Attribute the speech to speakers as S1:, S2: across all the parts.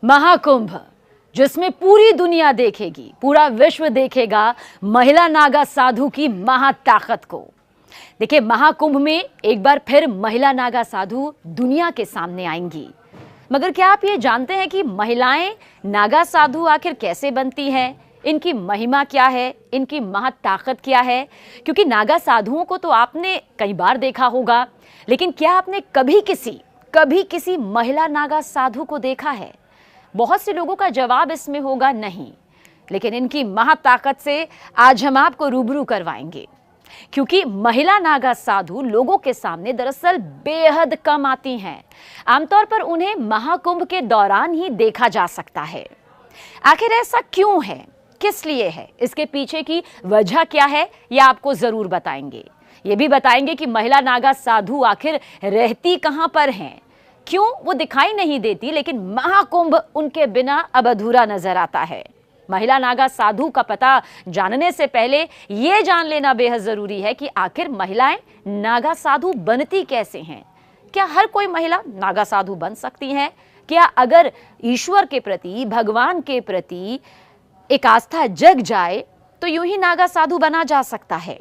S1: महाकुंभ, जिसमें पूरी दुनिया देखेगी, पूरा विश्व देखेगा महिला नागा साधु की महाताकत को। देखिए, महाकुंभ में एक बार फिर महिला नागा साधु दुनिया के सामने आएंगी। मगर क्या आप ये जानते हैं कि महिलाएं नागा साधु आखिर कैसे बनती हैं? इनकी महिमा क्या है, इनकी महाताकत क्या है? क्योंकि नागा साधुओं को तो आपने कई बार देखा होगा, लेकिन क्या आपने कभी किसी महिला नागा साधु को देखा है? बहुत से लोगों का जवाब इसमें होगा नहीं। लेकिन इनकी महाताकत से आज हम आपको रूबरू करवाएंगे, क्योंकि महिला नागा साधु लोगों के सामने दरअसल बेहद कम आती हैं। आमतौर पर उन्हें महाकुंभ के दौरान ही देखा जा सकता है। आखिर ऐसा क्यों है, किस लिए है, इसके पीछे की वजह क्या है, यह आपको जरूर बताएंगे। ये भी बताएंगे कि महिला नागा साधु आखिर रहती कहां पर हैं, क्यों वो दिखाई नहीं देती, लेकिन महाकुंभ उनके बिना अब अधूरा नजर आता है। महिला नागा साधु का पता जानने से पहले ये जान लेना बेहद जरूरी है कि आखिर महिलाएं नागा साधु बनती कैसे हैं। क्या हर कोई महिला नागा साधु बन सकती है? क्या अगर ईश्वर के प्रति, भगवान के प्रति एक आस्था जग जाए तो यूं ही नागा साधु बना जा सकता है?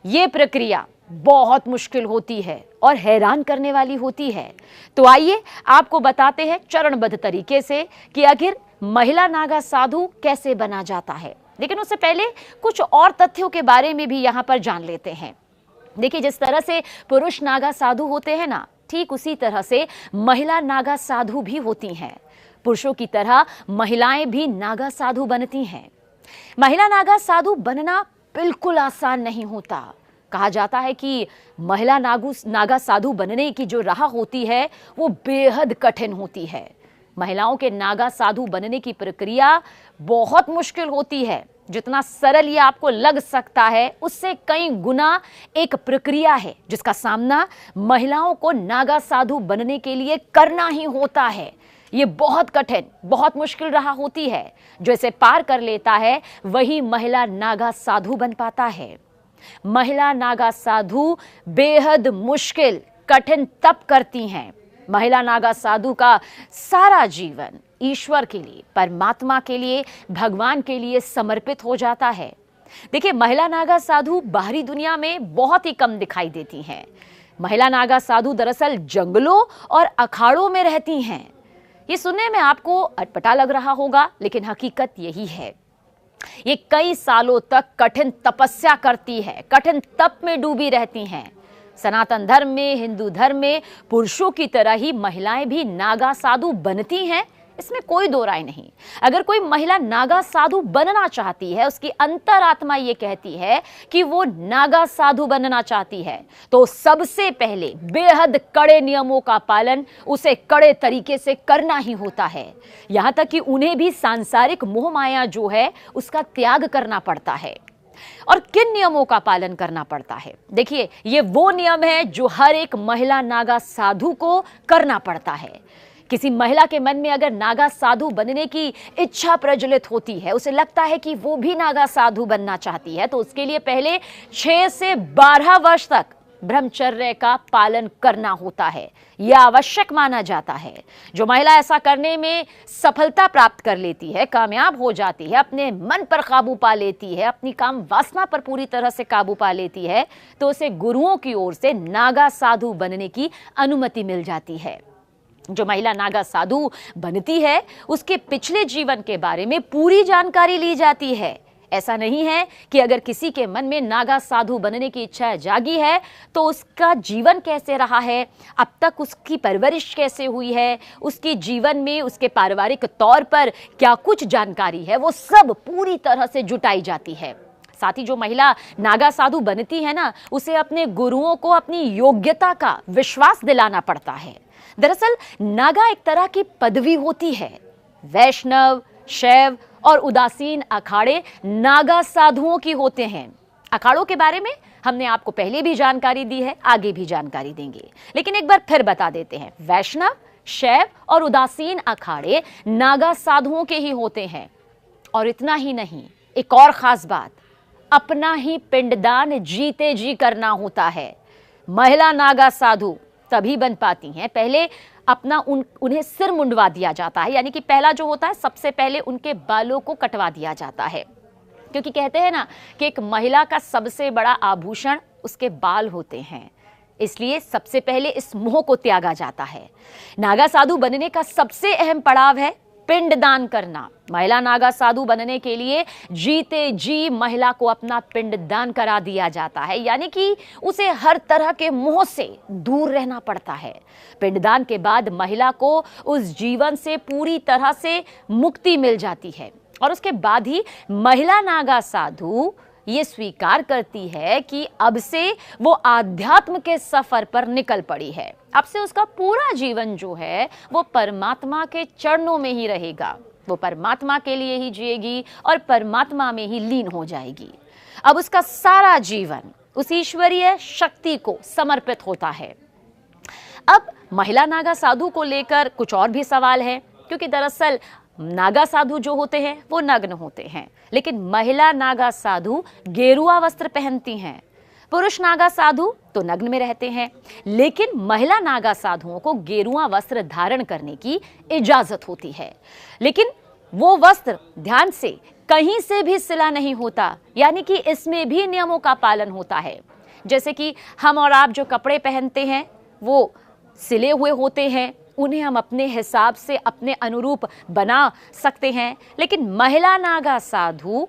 S1: ये प्रक्रिया बहुत मुश्किल होती है और हैरान करने वाली होती है। तो आइए आपको बताते हैं चरणबद्ध तरीके से कि आखिर महिला नागा साधु कैसे बना जाता है। लेकिन उससे पहले कुछ और तथ्यों के बारे में भी यहाँ पर जान लेते हैं। देखिए, जिस तरह से पुरुष नागा साधु होते हैं ना, ठीक उसी तरह से महिला नागा साधु भी होती हैं। पुरुषों की तरह महिलाएं भी नागा साधु बनती हैं। महिला नागा साधु बनना बिल्कुल आसान नहीं होता। कहा जाता है कि महिला नागा साधु बनने की जो राह होती है वो बेहद कठिन होती है। महिलाओं के नागा साधु बनने की प्रक्रिया बहुत मुश्किल होती है। जितना सरल ये आपको लग सकता है, उससे कई गुना एक प्रक्रिया है जिसका सामना महिलाओं को नागा साधु बनने के लिए करना ही होता है। ये बहुत कठिन, बहुत मुश्किल राह होती है। जो इसे पार कर लेता है वही महिला नागा साधु बन पाता है। महिला नागा साधु बेहद मुश्किल, कठिन तप करती हैं। महिला नागा साधु का सारा जीवन ईश्वर के लिए, परमात्मा के लिए, भगवान के लिए समर्पित हो जाता है। देखिए, महिला नागा साधु बाहरी दुनिया में बहुत ही कम दिखाई देती हैं। महिला नागा साधु दरअसल जंगलों और अखाड़ों में रहती हैं। ये सुनने में आपको अटपटा लग रहा होगा, लेकिन हकीकत यही है। ये कई सालों तक कठिन तपस्या करती है, कठिन तप में डूबी रहती हैं। सनातन धर्म में, हिंदू धर्म में पुरुषों की तरह ही महिलाएं भी नागा साधु बनती हैं, इसमें कोई दो राय नहीं। अगर कोई महिला नागा साधु बनना चाहती है, उसकी अंतरात्मा ये कहती है कि वो नागा साधु बनना चाहती है, तो सबसे पहले बेहद कड़े नियमों का पालन उसे कड़े तरीके से करना ही होता है। यहां तक कि उन्हें भी सांसारिक मोह माया जो है उसका त्याग करना पड़ता है। और किन नियमों का पालन करना पड़ता है? देखिए, ये वो नियम है जो हर एक महिला नागा साधु को करना पड़ता है। किसी महिला के मन में अगर नागा साधु बनने की इच्छा प्रज्वलित होती है, उसे लगता है कि वो भी नागा साधु बनना चाहती है, तो उसके लिए पहले 6 से 12 वर्ष तक ब्रह्मचर्य का पालन करना होता है। यह आवश्यक माना जाता है। जो महिला ऐसा करने में सफलता प्राप्त कर लेती है, कामयाब हो जाती है, अपने मन पर काबू पा लेती है, अपनी काम वासना पर पूरी तरह से काबू पा लेती है, तो उसे गुरुओं की ओर से नागा साधु बनने की अनुमति मिल जाती है। जो महिला नागा साधु बनती है, उसके पिछले जीवन के बारे में पूरी जानकारी ली जाती है। ऐसा नहीं है कि अगर किसी के मन में नागा साधु बनने की इच्छा जागी है तो उसका जीवन कैसे रहा है, अब तक उसकी परवरिश कैसे हुई है, उसके जीवन में उसके पारिवारिक तौर पर क्या कुछ जानकारी है, वो सब पूरी तरह से जुटाई जाती है। साथ ही जो महिला नागा साधु बनती है ना, उसे अपने गुरुओं को अपनी योग्यता का विश्वास दिलाना पड़ता है। दरअसल नागा एक तरह की पदवी होती है। वैष्णव, शैव और उदासीन अखाड़े नागा साधुओं की होते हैं। अखाड़ों के बारे में हमने आपको पहले भी जानकारी दी है, आगे भी जानकारी देंगे, लेकिन एक बार फिर बता देते हैं। वैष्णव, शैव और उदासीन अखाड़े नागा साधुओं के ही होते हैं। और इतना ही नहीं, एक और खास बात, अपना ही पिंडदान जीते जी करना होता है। महिला नागा साधु तभी बन पाती हैं, पहले अपना उन्हें सिर मुंडवा दिया जाता है, यानी कि पहला जो होता है सबसे पहले उनके बालों को कटवा दिया जाता है, क्योंकि कहते हैं ना कि एक महिला का सबसे बड़ा आभूषण उसके बाल होते हैं, इसलिए सबसे पहले इस मोह को त्यागा जाता है। नागा साधु बनने का सबसे अहम पड़ाव है पिंडदान करना। महिला नागा साधु बनने के लिए जीते जी महिला को अपना पिंडदान करा दिया जाता है, यानी कि उसे हर तरह के मोह से दूर रहना पड़ता है। पिंडदान के बाद महिला को उस जीवन से पूरी तरह से मुक्ति मिल जाती है और उसके बाद ही महिला नागा साधु ये स्वीकार करती है कि अब से वो आध्यात्म के सफर पर निकल पड़ी है। अब से उसका पूरा जीवन जो है वो परमात्मा के चरणों में ही रहेगा, वो परमात्मा के लिए ही जिएगी और परमात्मा में ही लीन हो जाएगी। अब उसका सारा जीवन उस ईश्वरीय शक्ति को समर्पित होता है। अब महिला नागा साधु को लेकर कुछ और भी सवाल है, क्योंकि दरअसल नागा साधु जो होते हैं वो नग्न होते हैं, लेकिन महिला नागा साधु गेरुआ वस्त्र पहनती हैं। पुरुष नागा साधु तो नग्न में रहते हैं, लेकिन महिला नागा साधुओं को गेरुआ वस्त्र धारण करने की इजाजत होती है। लेकिन वो वस्त्र ध्यान से कहीं से भी सिला नहीं होता, यानी कि इसमें भी नियमों का पालन होता है। जैसे कि हम और आप जो कपड़े पहनते हैं वो सिले हुए होते हैं, उन्हें हम अपने हिसाब से अपने अनुरूप बना सकते हैं, लेकिन महिला नागा साधु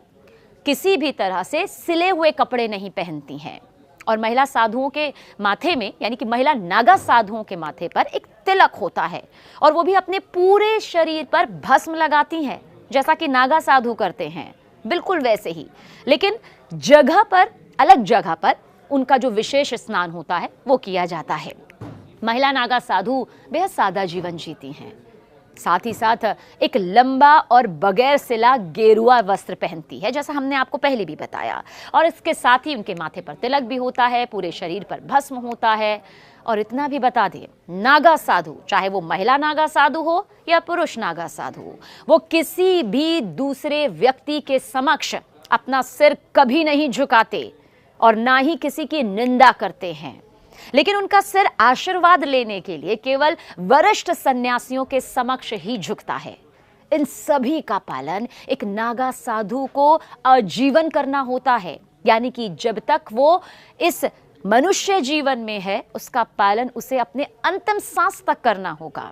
S1: किसी भी तरह से सिले हुए कपड़े नहीं पहनती हैं। और महिला साधुओं के माथे में, यानी कि महिला नागा साधुओं के माथे पर एक तिलक होता है और वो भी अपने पूरे शरीर पर भस्म लगाती हैं, जैसा कि नागा साधु करते हैं, बिल्कुल वैसे ही। लेकिन जगह पर, अलग जगह पर उनका जो विशेष स्नान होता है वो किया जाता है। महिला नागा साधु बेहद सादा जीवन जीती हैं, साथ ही साथ एक लंबा और बगैर सिला गेरुआ वस्त्र पहनती है, जैसा हमने आपको पहले भी बताया। और इसके साथ ही उनके माथे पर तिलक भी होता है, पूरे शरीर पर भस्म होता है। और इतना भी बता दें, नागा साधु, चाहे वो महिला नागा साधु हो या पुरुष नागा साधु हो, वो किसी भी दूसरे व्यक्ति के समक्ष अपना सिर कभी नहीं झुकाते और ना ही किसी की निंदा करते हैं, लेकिन उनका सिर आशीर्वाद लेने के लिए केवल वरिष्ठ सन्यासियों के समक्ष ही झुकता है। इन सभी का पालन एक नागा साधु को आजीवन करना होता है, यानी कि जब तक वो इस मनुष्य जीवन में है उसका पालन उसे अपने अंतिम सांस तक करना होगा।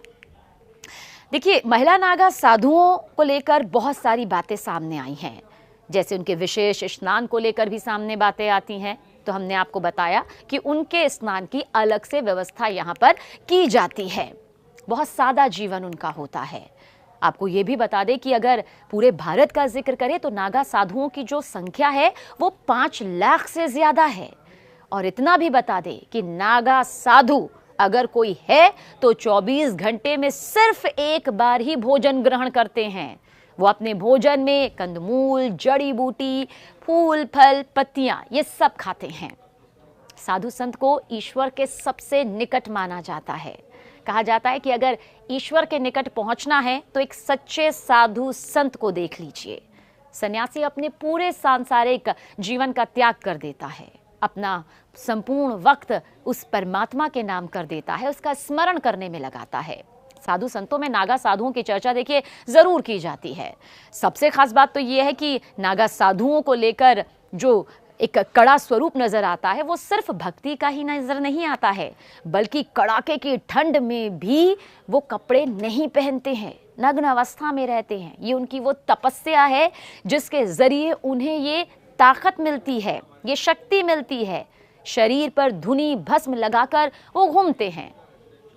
S1: देखिए, महिला नागा साधुओं को लेकर बहुत सारी बातें सामने आई हैं, जैसे उनके विशेष स्नान को लेकर भी सामने बातें आती हैं। तो हमने आपको बताया कि उनके स्नान की अलग से व्यवस्था यहाँ पर की जाती है। बहुत सादा जीवन उनका होता है। आपको ये भी बता दें कि अगर पूरे भारत का जिक्र करें तो नागा साधुओं की जो संख्या है वो 5 लाख से ज्यादा है। और इतना भी बता दें कि नागा साधु अगर कोई है तो 24 घंटे में सिर्फ एक बार ही भोजन ग्रहण करते हैं। वो अपने भोजन में कंदमूल, जड़ी बूटी, फूल, फल, पत्तियां ये सब खाते हैं। साधु संत को ईश्वर के सबसे निकट माना जाता है। कहा जाता है कि अगर ईश्वर के निकट पहुंचना है तो एक सच्चे साधु संत को देख लीजिए। सन्यासी अपने पूरे सांसारिक जीवन का त्याग कर देता है, अपना संपूर्ण वक्त उस परमात्मा के नाम कर देता है, उसका स्मरण करने में लगाता है। साधु संतों में नागा साधुओं की चर्चा देखिए जरूर की जाती है। सबसे खास बात तो यह है कि नागा साधुओं को लेकर जो एक कड़ा स्वरूप नजर आता है वो सिर्फ भक्ति का ही नजर नहीं आता है, बल्कि कड़ाके की ठंड में भी वो कपड़े नहीं पहनते हैं, नग्न अवस्था में रहते हैं। ये उनकी वो तपस्या है जिसके जरिए उन्हें ये ताकत मिलती है, ये शक्ति मिलती है। शरीर पर धुनी भस्म लगाकर वो घूमते हैं।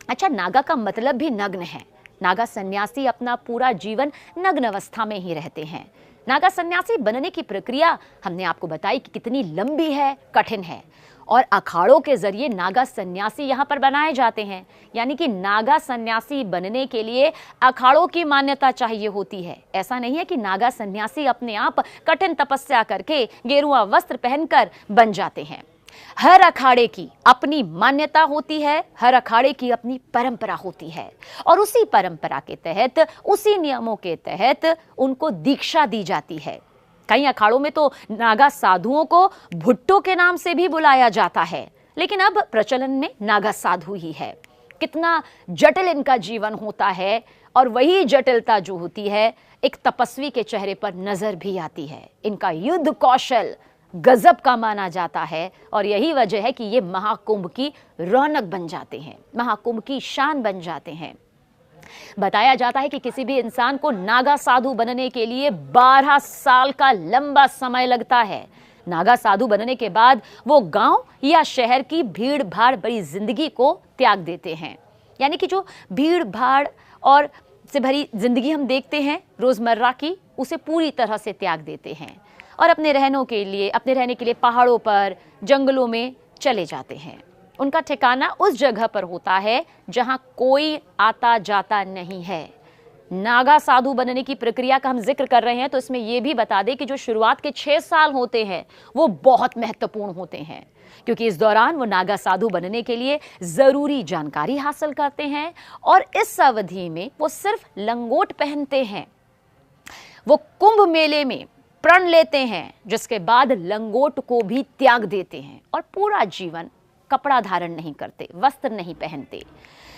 S1: अच्छा, नागा का मतलब भी नग्न है। नागा सन्यासी अपना पूरा जीवन नग्न अवस्था में ही रहते हैं। नागा सन्यासी बनने की प्रक्रिया हमने आपको बताई कि कितनी लंबी है, कठिन है। और अखाड़ों के जरिए नागा सन्यासी यहाँ पर बनाए जाते हैं, यानी कि नागा सन्यासी बनने के लिए अखाड़ों की मान्यता चाहिए होती है। ऐसा नहीं है कि नागा सन्यासी अपने आप कठिन तपस्या करके गेरुआ वस्त्र पहनकर बन जाते हैं। हर अखाड़े की अपनी मान्यता होती है, हर अखाड़े की अपनी परंपरा होती है, और उसी परंपरा के तहत, उसी नियमों के तहत उनको दीक्षा दी जाती है। कई अखाड़ों में तो नागा साधुओं को भुट्टो के नाम से भी बुलाया जाता है, लेकिन अब प्रचलन में नागा साधु ही है। कितना जटिल इनका जीवन होता है, और वही जटिलता जो होती है एक तपस्वी के चेहरे पर नजर भी आती है। इनका युद्ध कौशल गजब का माना जाता है, और यही वजह है कि ये महाकुंभ की रौनक बन जाते हैं, महाकुंभ की शान बन जाते हैं। बताया जाता है कि किसी भी इंसान को नागा साधु बनने के लिए 12 साल का लंबा समय लगता है। नागा साधु बनने के बाद वो गांव या शहर की भीड़ भाड़ भरी जिंदगी को त्याग देते हैं। यानी कि जो भीड़ भाड़ और से भरी जिंदगी हम देखते हैं रोजमर्रा की, उसे पूरी तरह से त्याग देते हैं और अपने रहने के लिए पहाड़ों पर, जंगलों में चले जाते हैं। उनका ठिकाना उस जगह पर होता है जहां कोई आता जाता नहीं है। नागा साधु बनने की प्रक्रिया का हम जिक्र कर रहे हैं तो इसमें यह भी बता दें कि जो शुरुआत के 6 साल होते हैं वो बहुत महत्वपूर्ण होते हैं, क्योंकि इस दौरान वो नागा साधु बनने के लिए जरूरी जानकारी हासिल करते हैं और इस अवधि में वो सिर्फ लंगोट पहनते हैं। वो कुंभ मेले में प्रण लेते हैं, जिसके बाद लंगोट को भी त्याग देते हैं और पूरा जीवन कपड़ा धारण नहीं करते, वस्त्र नहीं पहनते।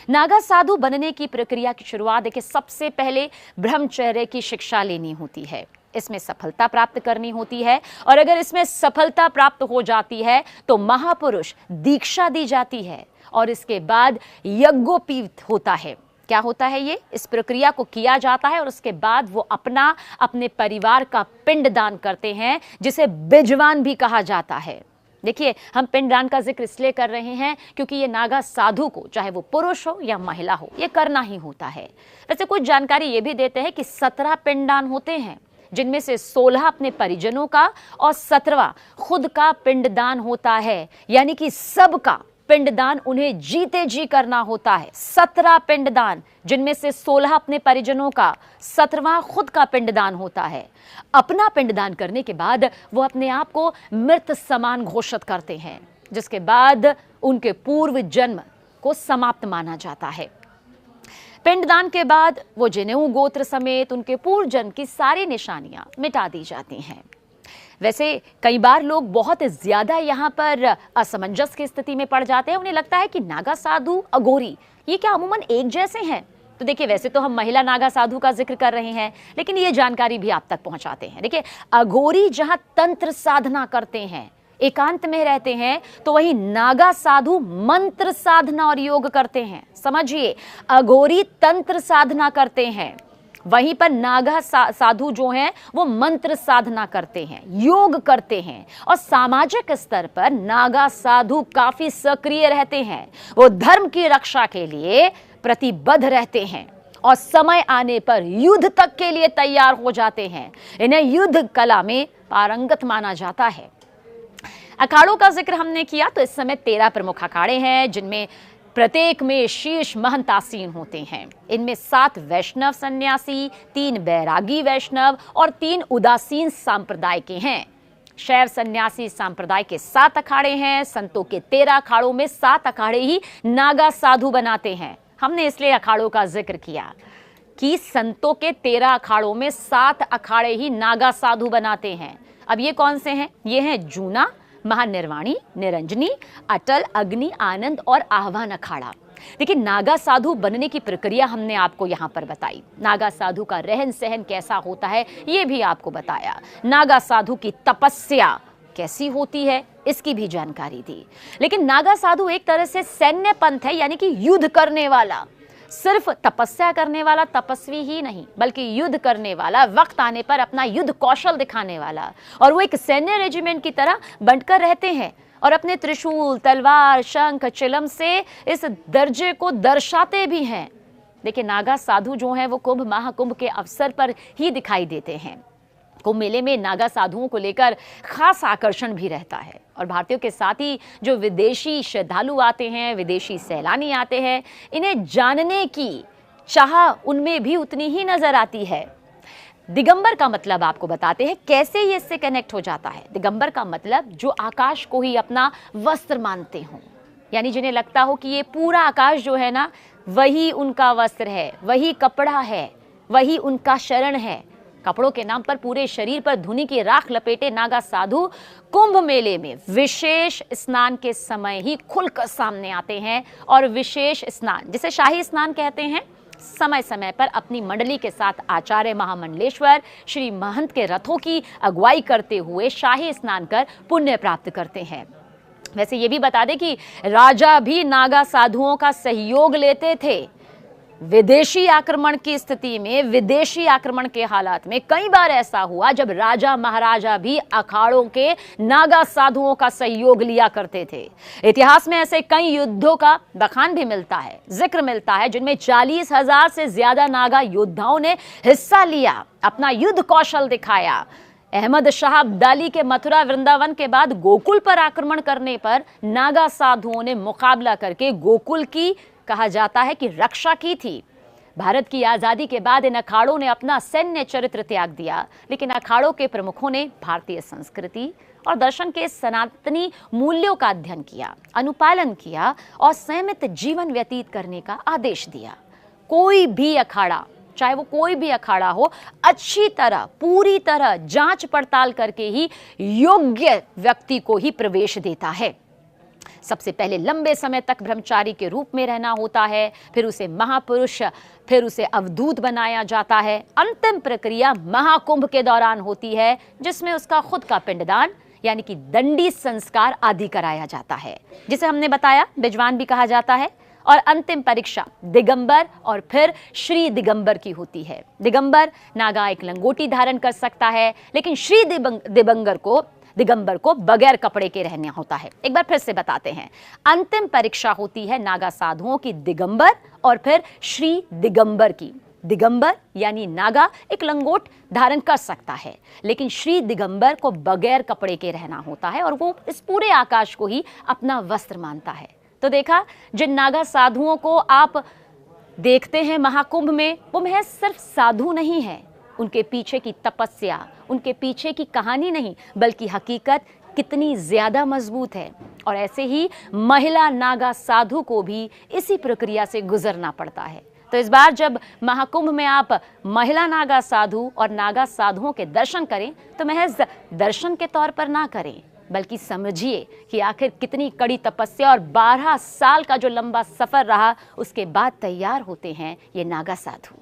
S1: नागा साधु बनने की प्रक्रिया की शुरुआत देखिए, सबसे पहले ब्रह्मचर्य की शिक्षा लेनी होती है, इसमें सफलता प्राप्त करनी होती है, और अगर इसमें सफलता प्राप्त हो जाती है तो महापुरुष दीक्षा दी जाती है और इसके बाद यज्ञोपवीत होता है। क्या होता है ये? इस प्रक्रिया को किया जाता है और उसके बाद वो अपने परिवार का पिंडदान करते हैं, जिसे बिजवान भी कहा जाता है। देखिए, हम पिंडदान का जिक्र इसलिए कर रहे हैं क्योंकि ये नागा साधु को, चाहे वो पुरुष हो या महिला हो, ये करना ही होता है। वैसे कुछ जानकारी ये भी देते हैं कि 17 पिंडदान होते हैं, जिनमें से 16 अपने परिजनों का और 17वां खुद का पिंडदान होता है। यानी कि सबका पिंडदान उन्हें जीते जी करना होता है। 17 पिंडदान, जिनमें से 16 अपने परिजनों का, 17वां खुद का पिंडदान होता है। अपना पिंडदान करने के बाद वो अपने आप को मृत समान घोषित करते हैं, जिसके बाद उनके पूर्व जन्म को समाप्त माना जाता है। पिंडदान के बाद वो जनेऊ गोत्र समेत उनके पूर्व जन्म की सारी निशानियां मिटा दी जाती हैं। वैसे कई बार लोग बहुत ज्यादा यहाँ पर असमंजस की स्थिति में पड़ जाते हैं। उन्हें लगता है कि नागा साधु, अघोरी, ये क्या अमूमन एक जैसे हैं? तो देखिए, वैसे तो हम महिला नागा साधु का जिक्र कर रहे हैं, लेकिन ये जानकारी भी आप तक पहुंचाते हैं। देखिए, अघोरी जहां तंत्र साधना करते हैं, एकांत में रहते हैं, तो वही नागा साधु मंत्र साधना और योग करते हैं। समझिए, अघोरी तंत्र साधना करते हैं, वहीं पर नागा साधु जो हैं वो मंत्र साधना करते हैं, योग करते हैं, और सामाजिक स्तर पर नागा साधु काफी सक्रिय रहते हैं। वो धर्म की रक्षा के लिए प्रतिबद्ध रहते हैं और समय आने पर युद्ध तक के लिए तैयार हो जाते हैं। इन्हें युद्ध कला में पारंगत माना जाता है। अखाड़ों का जिक्र हमने किया तो इस समय 13 प्रमुख अखाड़े हैं, जिनमें प्रत्येक में शीर्ष महंत आसीन होते हैं। इनमें 7 वैष्णव सन्यासी, 3 बैरागी वैष्णव और 3 उदासीन सांप्रदाय के हैं। शैव सन्यासी सांप्रदाय के 7 अखाड़े हैं। संतों के 13 अखाड़ों में 7 अखाड़े ही नागा साधु बनाते हैं। हमने इसलिए अखाड़ों का जिक्र किया कि संतों के 13 अखाड़ों में 7 अखाड़े ही नागा साधु बनाते हैं। अब ये कौन से हैं? ये हैं जूना, महानिर्वाणी, निरंजनी, अटल, अग्नि, आनंद और आह्वान अखाड़ा। देखिए, नागा साधु बनने की प्रक्रिया हमने आपको यहाँ पर बताई। नागा साधु का रहन सहन कैसा होता है ये भी आपको बताया। नागा साधु की तपस्या कैसी होती है इसकी भी जानकारी दी। लेकिन नागा साधु एक तरह से सैन्य पंथ है, यानी कि युद्ध करने वाला। सिर्फ तपस्या करने वाला तपस्वी ही नहीं, बल्कि युद्ध करने वाला, वक्त आने पर अपना युद्ध कौशल दिखाने वाला। और वो एक सैन्य रेजिमेंट की तरह बंटकर रहते हैं और अपने त्रिशूल, तलवार, शंख, चिलम से इस दर्जे को दर्शाते भी हैं। देखिए, नागा साधु जो हैं वो कुंभ महाकुंभ के अवसर पर ही दिखाई देते हैं। कुंभ मेले में नागा साधुओं को लेकर खास आकर्षण भी रहता है और भारतीयों के साथ ही जो विदेशी श्रद्धालु आते हैं, विदेशी सैलानी आते हैं, इन्हें जानने की चाह उनमें भी उतनी ही नजर आती है। दिगंबर का मतलब आपको बताते हैं कैसे ये इससे कनेक्ट हो जाता है। दिगंबर का मतलब जो आकाश को ही अपना वस्त्र मानते हों, यानी जिन्हें लगता हो कि ये पूरा आकाश जो है ना, वही उनका वस्त्र है, वही कपड़ा है, वही उनका शरण है। कपड़ों के नाम पर पूरे शरीर पर धुनी की राख लपेटे नागा साधु कुंभ मेले में विशेष स्नान के समय ही खुलकर सामने आते हैं और विशेष स्नान, जिसे शाही स्नान कहते हैं, समय समय पर अपनी मंडली के साथ आचार्य महामंडलेश्वर श्री महंत के रथों की अगुवाई करते हुए शाही स्नान कर पुण्य प्राप्त करते हैं। वैसे ये भी बता दें कि राजा भी नागा साधुओं का सहयोग लेते थे। विदेशी आक्रमण की स्थिति में, विदेशी आक्रमण के हालात में कई बार ऐसा हुआ जब राजा महाराजा भी अखाड़ों के नागा साधुओं का सहयोग लिया करते थे। इतिहास में ऐसे कई युद्धों का बखान भी मिलता है, जिक्र मिलता है, जिनमें 40,000 से ज्यादा नागा योद्धाओं ने हिस्सा लिया, अपना युद्ध कौशल दिखाया। अहमद शाह अब्दाली के मथुरा वृंदावन के बाद गोकुल पर आक्रमण करने पर नागा साधुओं ने मुकाबला करके गोकुल की, कहा जाता है कि, रक्षा की थी। भारत की आजादी के बाद इन अखाड़ों ने अपना सैन्य चरित्र त्याग दिया, लेकिन अखाड़ों के प्रमुखों ने भारतीय संस्कृति और दर्शन के सनातनी मूल्यों का अध्ययन किया, अनुपालन किया और संयमित जीवन व्यतीत करने का आदेश दिया। कोई भी अखाड़ा, चाहे वो कोई भी अखाड़ा हो, अच्छी तरह, पूरी तरह जांच पड़ताल करके ही योग्य व्यक्ति को ही प्रवेश देता है। सबसे पहले लंबे समय तक ब्रह्मचारी के रूप में रहना होता है, फिर उसे महापुरुष, फिर उसे अवधूत बनाया जाता है। अंतिम प्रक्रिया महाकुंभ के दौरान होती है, जिसमें उसका खुद का पिंडदान यानी कि दंडी संस्कार आदि कराया जाता है, जिसे हमने बताया बिजवान भी कहा जाता है। और अंतिम परीक्षा दिगंबर और फिर श्री दिगंबर की होती है। दिगंबर नागा एक लंगोटी धारण कर सकता है, लेकिन श्री दिगंबर को बगैर कपड़े के रहना होता है। एक बार फिर से बताते हैं, अंतिम परीक्षा होती है नागा साधुओं की दिगंबर और फिर श्री दिगंबर की। दिगंबर यानी नागा एक लंगोट धारण कर सकता है, लेकिन श्री दिगंबर को बगैर कपड़े के रहना होता है और वो इस पूरे आकाश को ही अपना वस्त्र मानता है। तो देखा, जिन नागा साधुओं को आप देखते हैं महाकुंभ में, वो महज सिर्फ साधु नहीं है, उनके पीछे की तपस्या, उनके पीछे की कहानी नहीं, बल्कि हकीकत कितनी ज्यादा मजबूत है। और ऐसे ही महिला नागा साधु को भी इसी प्रक्रिया से गुजरना पड़ता है। तो इस बार जब महाकुंभ में आप महिला नागा साधु और नागा साधुओं के दर्शन करें, तो महज दर्शन के तौर पर ना करें, बल्कि समझिए कि आखिर कितनी कड़ी तपस्या और 12 साल का जो लंबा सफर रहा, उसके बाद तैयार होते हैं ये नागा साधु।